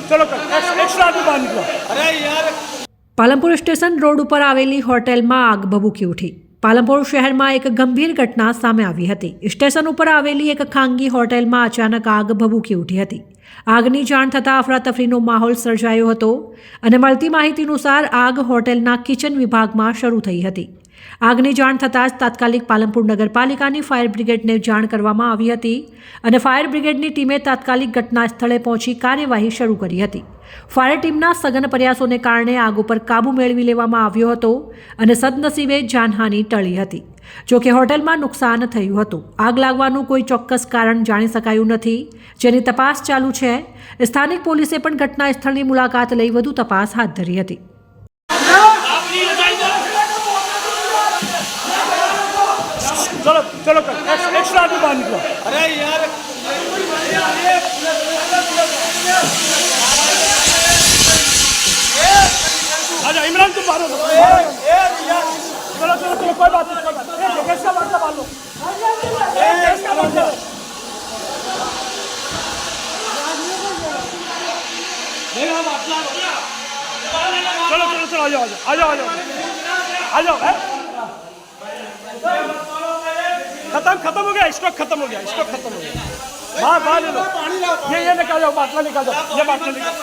चलो एक्स्ट्रा आदमी बाहर निकलो। अरे यार પાલનપુર સ્ટેશન રોડ ઉપર આવેલી હોટેલમાં આગ ભભૂકી ઉઠી। પાલનપુર શહેરમાં એક ગંભીર ઘટના સામે આવી હતી। સ્ટેશન ઉપર આવેલી એક ખાનગી હોટેલમાં અચાનક આગ ભભૂકી ઉઠી હતી। આગની જાણ થતાં અફરાતફરીનો માહોલ સર્જાયો હતો અને મળતી માહિતી અનુસાર આગ હોટેલના કિચન વિભાગમાં શરૂ થઈ હતી। આગની જાણ થતાં જ તાત્કાલિક પાલનપુર નગરપાલિકાની ફાયર બ્રિગેડને જાણ કરવામાં આવી હતી અને ફાયર બ્રિગેડની ટીમે તાત્કાલિક ઘટના સ્થળે પહોંચી કાર્યવાહી શરૂ કરી હતી। ફાયર ટીમના સઘન પ્રયાસોને કારણે આગ ઉપર કાબૂ મેળવી લેવામાં આવ્યો હતો અને સદનસીબે જાનહાનિ ટળી હતી। જો કે હોટેલમાં નુકસાન થયું હતું। આગ લાગવાનું કોઈ ચોક્કસ કારણ જાણી શકાયું નથી, જેની તપાસ ચાલુ છે। સ્થાનિક પોલીસે પણ ઘટના સ્થળની મુલાકાત લઈ વધુ તપાસ હાથ ધરી હતી। चलो चलो एक्स्ट्रा आदमी बाहर निकलो। अरे यार आजा इमरान तुम बाहर हो। चलो चलो चलो कोई बात नहीं, गैस का बाटला बांध लो। गैस का बाटला चलो चलो चलो आ जाओ आ जाओ आ जाओ आ जाओ। खत्म हो गया, स्टॉक खत्म हो गया, स्टॉक खत्म हो गया। बाहर ले लो, ये निकाल जाओ, बाटला निकाल जाओ, ये बाटला निकाल।